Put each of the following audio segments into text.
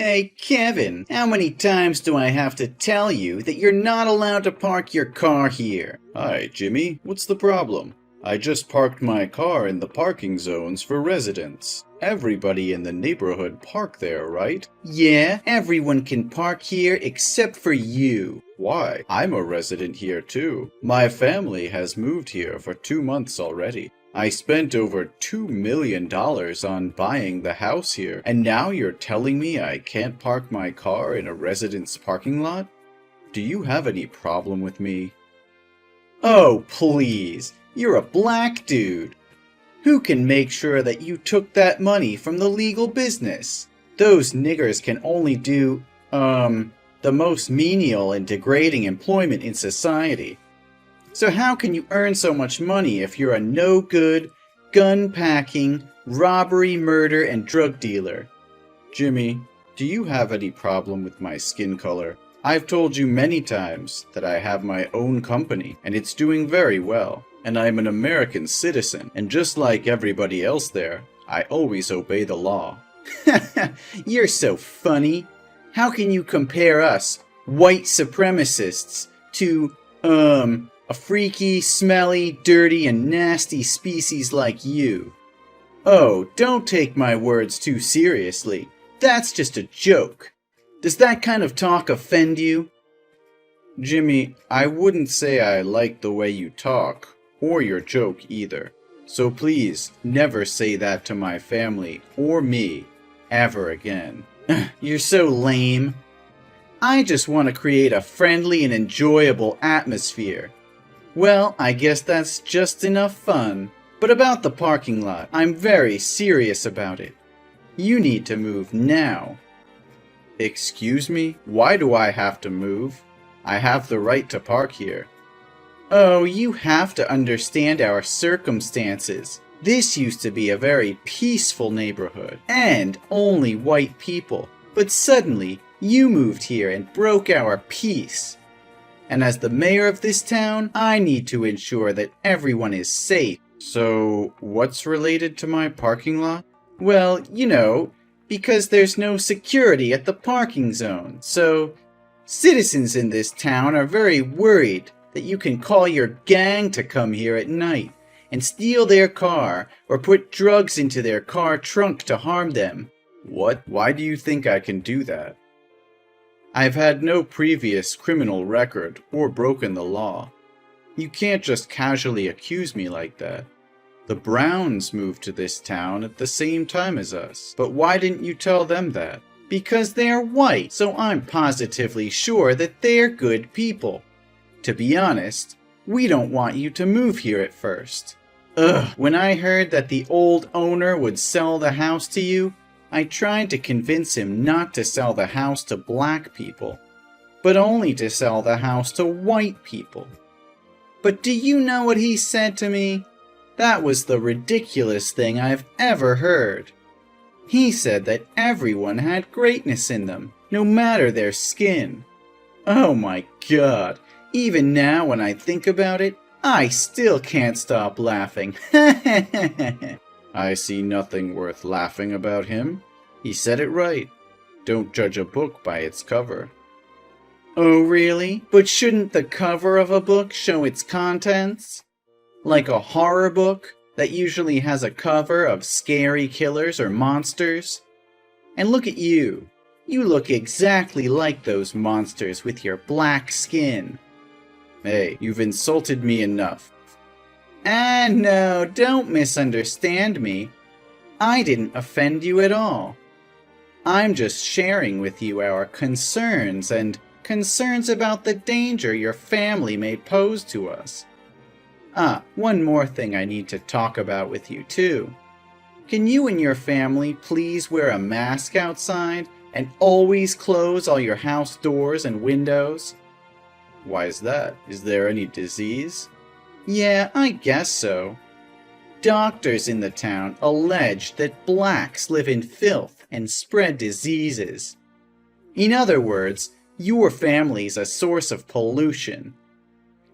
Hey, Kevin, how many times do I have to tell you that you're not allowed to park your car here? Hi, Jimmy. What's the problem? I just parked my car in the parking zones for residents. Everybody in the neighborhood park there, right? Yeah, everyone can park here except for you. Why? I'm a resident here too. My family has moved here for 2 months already. I spent over $2 million on buying the house here, and now you're telling me I can't park my car in a resident's parking lot? Do you have any problem with me? Oh, please. You're a black dude. Who can make sure that you took that money from the legal business? Those niggers can only do, the most menial and degrading employment in society. So how can you earn so much money if you're a no-good, gun-packing, robbery, murder, and drug dealer? Jimmy, do you have any problem with my skin color? I've told you many times that I have my own company, and it's doing very well. And I'm an American citizen, and just like everybody else there, I always obey the law. You're so funny. How can you compare us, white supremacists, to, a freaky, smelly, dirty, and nasty species like you? Oh, don't take my words too seriously. That's just a joke. Does that kind of talk offend you? Jimmy, I wouldn't say I like the way you talk, or your joke either. So please, never say that to my family or me, ever again. You're so lame. I just want to create a friendly and enjoyable atmosphere. Well, I guess that's just enough fun. But about the parking lot, I'm very serious about it. You need to move now. Excuse me? Why do I have to move? I have the right to park here. Oh, you have to understand our circumstances. This used to be a very peaceful neighborhood, and only white people. But suddenly, you moved here and broke our peace. And as the mayor of this town, I need to ensure that everyone is safe. So, what's related to my parking lot? Well, you know, because there's no security at the parking zone, so citizens in this town are very worried that you can call your gang to come here at night and steal their car or put drugs into their car trunk to harm them. What? Why do you think I can do that? I've had no previous criminal record or broken the law. You can't just casually accuse me like that. The Browns moved to this town at the same time as us, but why didn't you tell them that? Because they're white, so I'm positively sure that they're good people. To be honest, we don't want you to move here at first. When I heard that the old owner would sell the house to you, I tried to convince him not to sell the house to black people, but only to sell the house to white people. But do you know what he said to me? That was the ridiculous thing I've ever heard. He said that everyone had greatness in them, no matter their skin. Oh my God, even now when I think about it, I still can't stop laughing. I see nothing worth laughing about him. He said it right. Don't judge a book by its cover. Oh, really? But shouldn't the cover of a book show its contents? Like a horror book that usually has a cover of scary killers or monsters? And look at you. You look exactly like those monsters with your black skin. Hey, you've insulted me enough. No, don't misunderstand me. I didn't offend you at all. I'm just sharing with you our concerns and concerns about the danger your family may pose to us. One more thing I need to talk about with you too. Can you and your family please wear a mask outside and always close all your house doors and windows? Why is that? Is there any disease? Yeah, I guess so. Doctors in the town allege that blacks live in filth and spread diseases. In other words, your family's a source of pollution.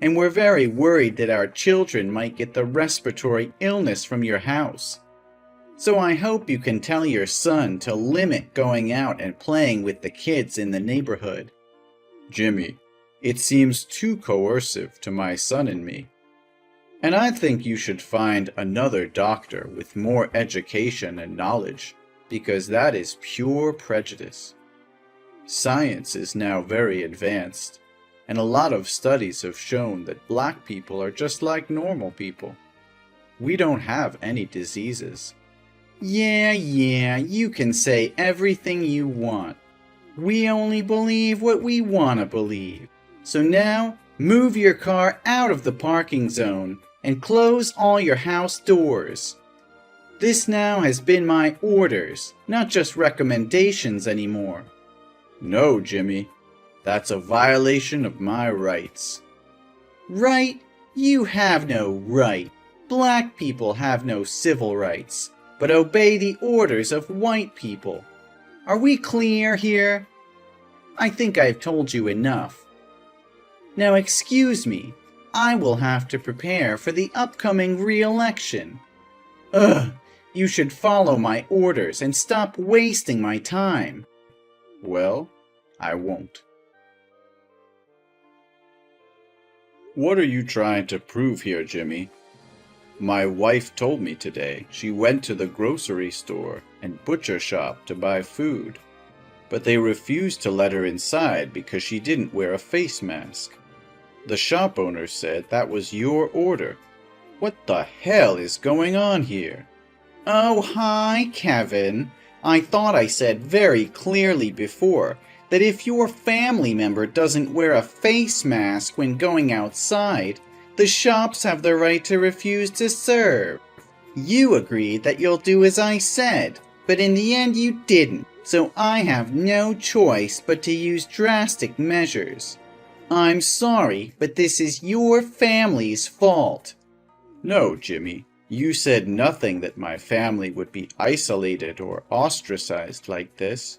And we're very worried that our children might get the respiratory illness from your house. So I hope you can tell your son to limit going out and playing with the kids in the neighborhood. Jimmy, it seems too coercive to my son and me. And I think you should find another doctor with more education and knowledge, because that is pure prejudice. Science is now very advanced, and a lot of studies have shown that black people are just like normal people. We don't have any diseases. Yeah, you can say everything you want. We only believe what we want to believe. So now, move your car out of the parking zone and close all your house doors. This now has been my orders, not just recommendations anymore. No, Jimmy. That's a violation of my rights. Right? You have no right. Black people have no civil rights, but obey the orders of white people. Are we clear here? I think I've told you enough. Now excuse me, I will have to prepare for the upcoming re-election. Ugh, you should follow my orders and stop wasting my time. Well, I won't. What are you trying to prove here, Jimmy? My wife told me today she went to the grocery store and butcher shop to buy food, but they refused to let her inside because she didn't wear a face mask. The shop owner said that was your order. What the hell is going on here? Oh, hi, Kevin. I thought I said very clearly before that if your family member doesn't wear a face mask when going outside, the shops have the right to refuse to serve. You agreed that you'll do as I said, but in the end you didn't, so I have no choice but to use drastic measures. I'm sorry, but this is your family's fault. No, Jimmy. You said nothing that my family would be isolated or ostracized like this.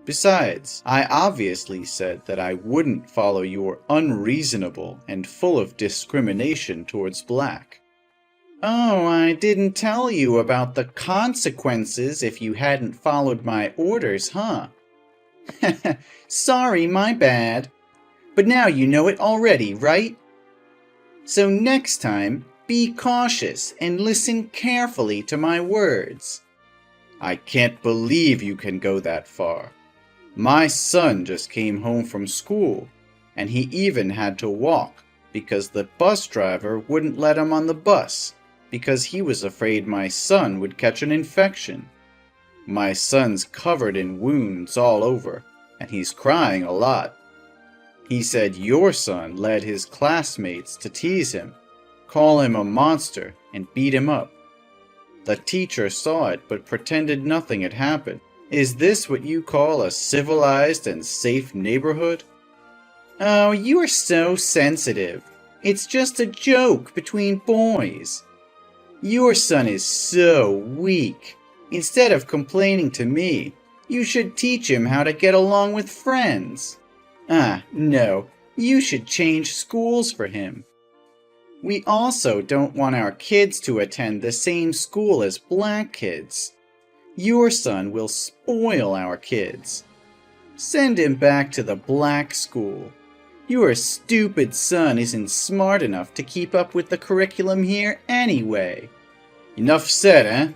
Besides, I obviously said that I wouldn't follow your unreasonable and full of discrimination towards black. Oh, I didn't tell you about the consequences if you hadn't followed my orders, huh? Sorry, my bad. But now you know it already, right? So next time, be cautious and listen carefully to my words. I can't believe you can go that far. My son just came home from school, and he even had to walk because the bus driver wouldn't let him on the bus because he was afraid my son would catch an infection. My son's covered in wounds all over, and he's crying a lot. He said your son led his classmates to tease him, call him a monster, and beat him up. The teacher saw it but pretended nothing had happened. Is this what you call a civilized and safe neighborhood? Oh, you are so sensitive. It's just a joke between boys. Your son is so weak. Instead of complaining to me, you should teach him how to get along with friends. No, you should change schools for him. We also don't want our kids to attend the same school as black kids. Your son will spoil our kids. Send him back to the black school. Your stupid son isn't smart enough to keep up with the curriculum here anyway. Enough said, eh?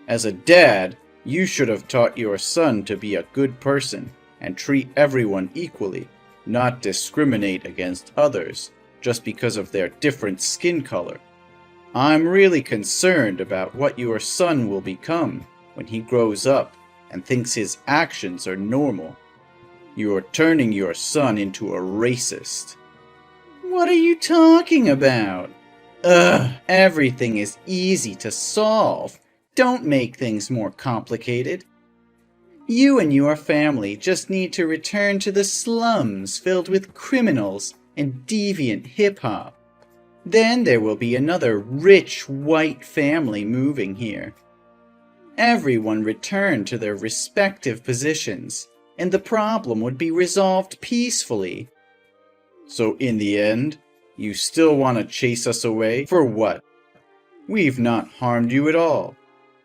As a dad, you should have taught your son to be a good person and treat everyone equally, not discriminate against others just because of their different skin color. I'm really concerned about what your son will become when he grows up and thinks his actions are normal. You're turning your son into a racist. What are you talking about? Everything is easy to solve. Don't make things more complicated. You and your family just need to return to the slums filled with criminals and deviant hip-hop. Then there will be another rich white family moving here. Everyone return to their respective positions, and the problem would be resolved peacefully. So in the end, you still want to chase us away? For what? We've not harmed you at all.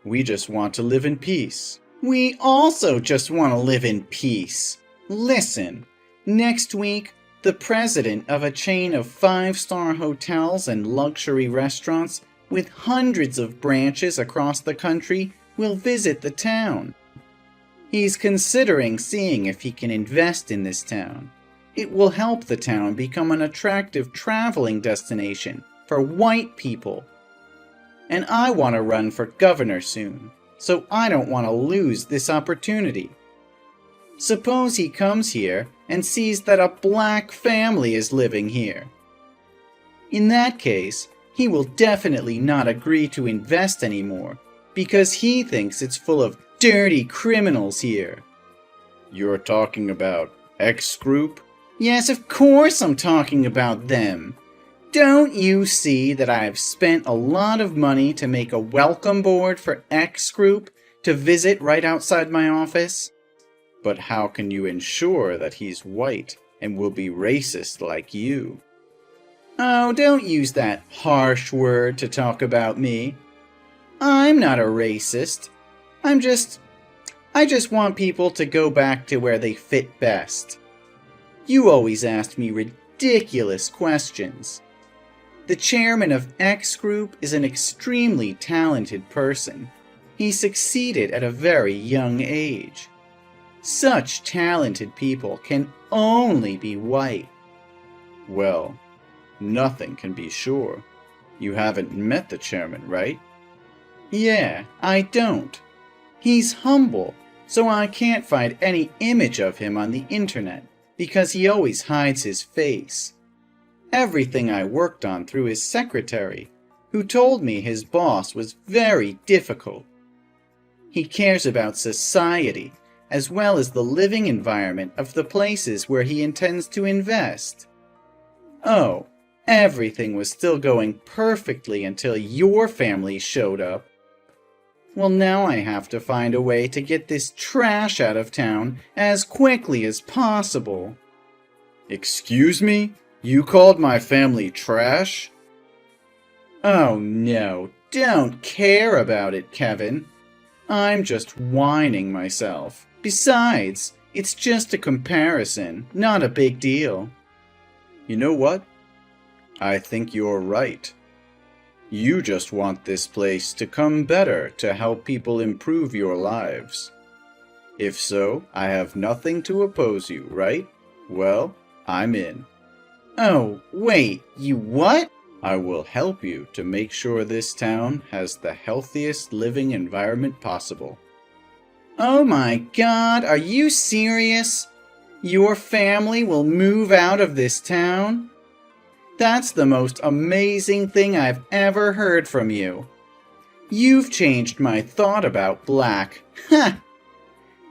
We just want to live in peace. We also just want to live in peace. Listen, next week, the president of a chain of 5-star hotels and luxury restaurants with hundreds of branches across the country will visit the town. He's considering seeing if he can invest in this town. It will help the town become an attractive traveling destination for white people. And I want to run for governor soon, so I don't want to lose this opportunity. Suppose he comes here and sees that a black family is living here. In that case, he will definitely not agree to invest anymore because he thinks it's full of dirty criminals here. You're talking about X Group? Yes, of course I'm talking about them. Don't you see that I've spent a lot of money to make a welcome board for X Group to visit right outside my office? But how can you ensure that he's white and will be racist like you? Oh, don't use that harsh word to talk about me. I'm not a racist. I just want people to go back to where they fit best. You always ask me ridiculous questions. The chairman of X Group is an extremely talented person. He succeeded at a very young age. Such talented people can only be white. Well, nothing can be sure. You haven't met the chairman, right? Yeah, I don't. He's humble, so I can't find any image of him on the internet because he always hides his face. Everything I worked on through his secretary, who told me his boss was very difficult. He cares about society as well as the living environment of the places where he intends to invest. Oh, everything was still going perfectly until your family showed up. Well, now I have to find a way to get this trash out of town as quickly as possible. Excuse me? You called my family trash? Oh no, don't care about it, Kevin. I'm just whining myself. Besides, it's just a comparison, not a big deal. You know what? I think you're right. You just want this place to come better to help people improve your lives. If so, I have nothing to oppose you, right? Well, I'm in. Oh, wait, you what? I will help you to make sure this town has the healthiest living environment possible. Oh my God, are you serious? Your family will move out of this town? That's the most amazing thing I've ever heard from you. You've changed my thought about black. Ha!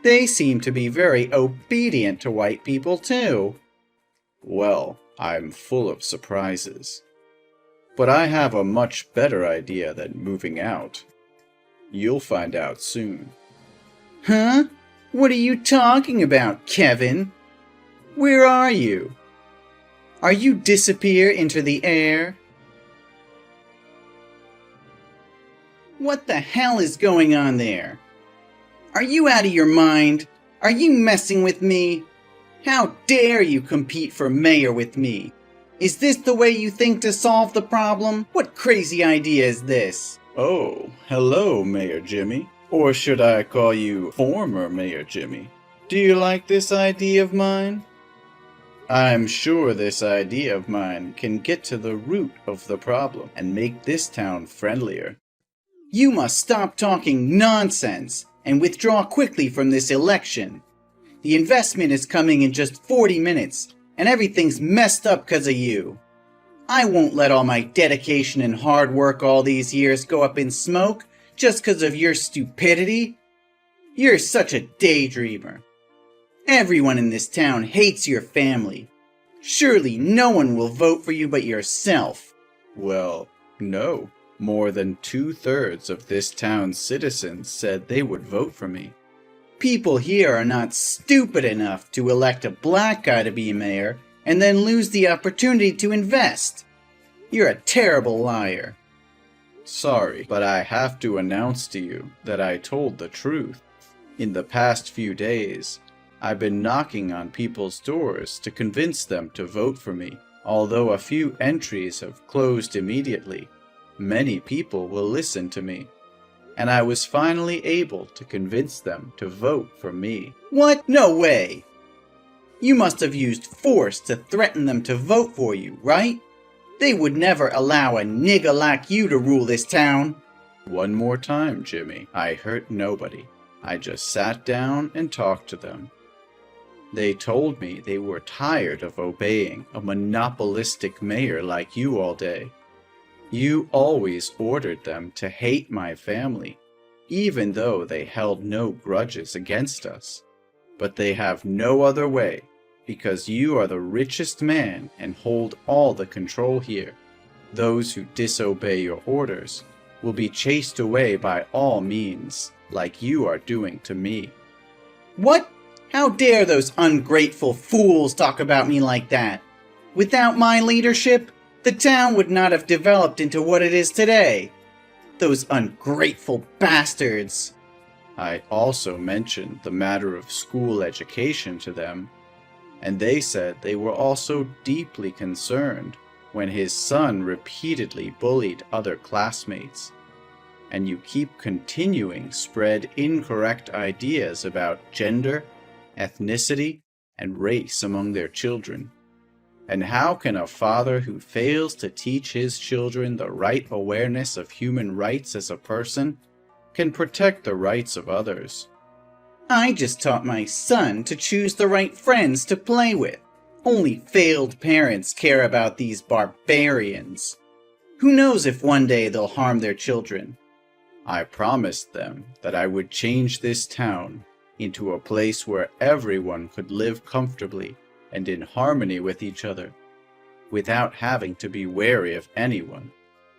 They seem to be very obedient to white people too. Well, I'm full of surprises. But I have a much better idea than moving out. You'll find out soon. Huh? What are you talking about, Kevin? Where are you? Are you disappear into the air? What the hell is going on there? Are you out of your mind? Are you messing with me? How dare you compete for mayor with me? Is this the way you think to solve the problem? What crazy idea is this? Oh, hello, Mayor Jimmy. Or should I call you former Mayor Jimmy? Do you like this idea of mine? I'm sure this idea of mine can get to the root of the problem and make this town friendlier. You must stop talking nonsense and withdraw quickly from this election. The investment is coming in just 40 minutes, and everything's messed up because of you. I won't let all my dedication and hard work all these years go up in smoke just because of your stupidity. You're such a daydreamer. Everyone in this town hates your family. Surely no one will vote for you but yourself. Well, no. More than 2/3 of this town's citizens said they would vote for me. People here are not stupid enough to elect a black guy to be mayor and then lose the opportunity to invest. You're a terrible liar. Sorry, but I have to announce to you that I told the truth. In the past few days, I've been knocking on people's doors to convince them to vote for me. Although a few entries have closed immediately, many people will listen to me. And I was finally able to convince them to vote for me. What? No way! You must have used force to threaten them to vote for you, right? They would never allow a nigger like you to rule this town. One more time, Jimmy. I hurt nobody. I just sat down and talked to them. They told me they were tired of obeying a monopolistic mayor like you all day. You always ordered them to hate my family, even though they held no grudges against us. But they have no other way, because you are the richest man and hold all the control here. Those who disobey your orders will be chased away by all means, like you are doing to me. What? How dare those ungrateful fools talk about me like that? Without my leadership, the town would not have developed into what it is today. Those ungrateful bastards. I also mentioned the matter of school education to them, and they said they were also deeply concerned when his son repeatedly bullied other classmates. And you keep continuing spread incorrect ideas about gender, ethnicity, and race among their children. And how can a father who fails to teach his children the right awareness of human rights as a person can protect the rights of others? I just taught my son to choose the right friends to play with. Only failed parents care about these barbarians. Who knows if one day they'll harm their children? I promised them that I would change this town into a place where everyone could live comfortably and in harmony with each other, without having to be wary of anyone.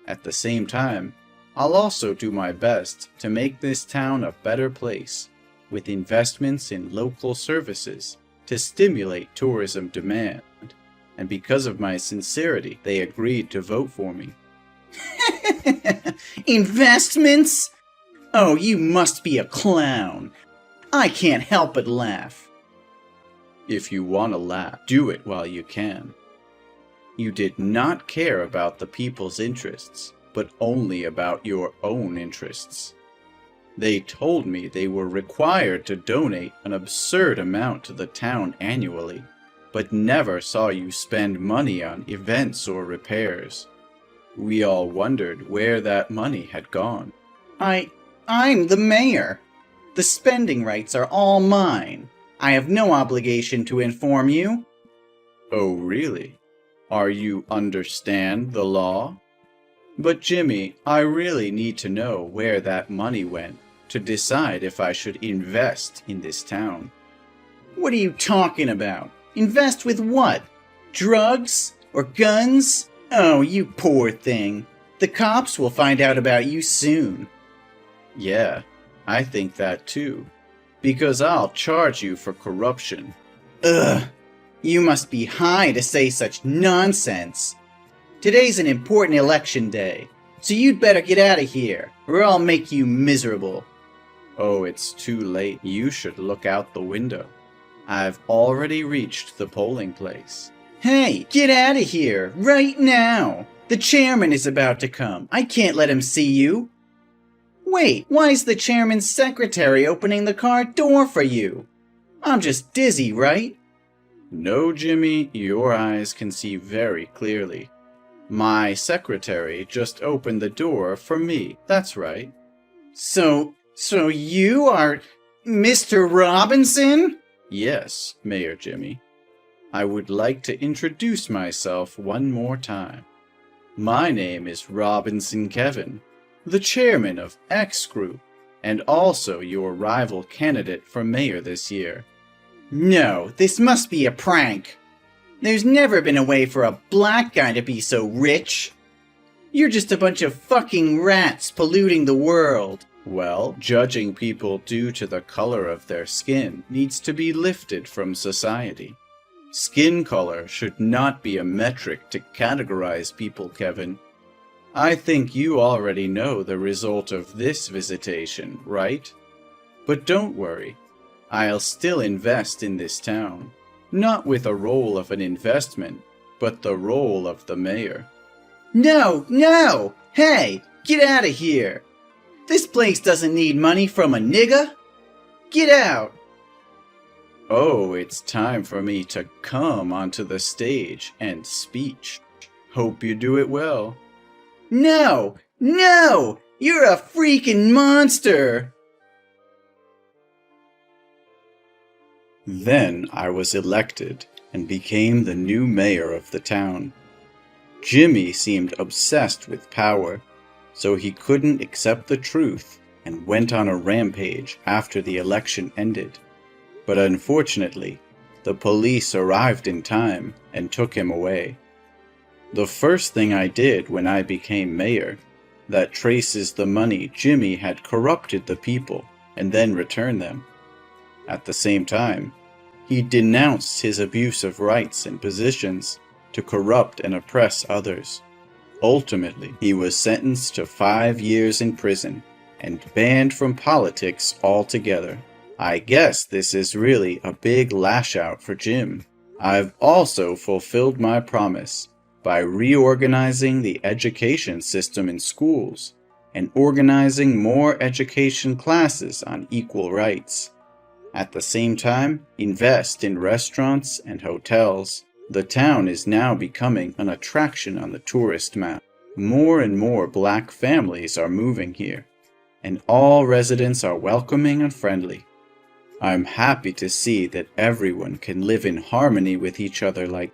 At the same time, I'll also do my best to make this town a better place, with investments in local services to stimulate tourism demand. And because of my sincerity, they agreed to vote for me. Investments? Oh, you must be a clown. I can't help but laugh. If you want to laugh, do it while you can. You did not care about the people's interests, but only about your own interests. They told me they were required to donate an absurd amount to the town annually, but never saw you spend money on events or repairs. We all wondered where that money had gone. I'm the mayor. The spending rights are all mine. I have no obligation to inform you. Oh, really? Are you understand the law? But Jimmy, I really need to know where that money went to decide if I should invest in this town. What are you talking about? Invest with what? Drugs? Or guns? Oh, you poor thing. The cops will find out about you soon. Yeah, I think that too. Because I'll charge you for corruption. Ugh, you must be high to say such nonsense. Today's an important election day, so you'd better get out of here, or I'll make you miserable. Oh, it's too late. You should look out the window. I've already reached the polling place. Hey, get out of here, right now! The chairman is about to come. I can't let him see you. Wait, why's the chairman's secretary opening the car door for you? I'm just dizzy, right? No, Jimmy, your eyes can see very clearly. My secretary just opened the door for me. That's right. So you are Mr. Robinson? Yes, Mayor Jimmy. I would like to introduce myself one more time. My name is Robinson Kevin, the chairman of X Group, and also your rival candidate for mayor this year. No, this must be a prank. There's never been a way for a black guy to be so rich. You're just a bunch of fucking rats polluting the world. Well, judging people due to the color of their skin needs to be lifted from society. Skin color should not be a metric to categorize people, Kevin. I think you already know the result of this visitation, right? But don't worry, I'll still invest in this town. Not with a role of an investment, but the role of the mayor. No, no! Hey, get out of here! This place doesn't need money from a nigger! Get out! Oh, it's time for me to come onto the stage and speech. Hope you do it well. No! No! You're a freaking monster! Then I was elected and became the new mayor of the town. Jimmy seemed obsessed with power, so he couldn't accept the truth and went on a rampage after the election ended. But unfortunately, the police arrived in time and took him away. The first thing I did when I became mayor, that traces the money Jimmy had corrupted the people and then returned them. At the same time, he denounced his abuse of rights and positions to corrupt and oppress others. Ultimately, he was sentenced to 5 years in prison and banned from politics altogether. I guess this is really a big lash out for Jim. I've also fulfilled my promise by reorganizing the education system in schools and organizing more education classes on equal rights. At the same time, invest in restaurants and hotels. The town is now becoming an attraction on the tourist map. More and more black families are moving here, and all residents are welcoming and friendly. I'm happy to see that everyone can live in harmony with each other like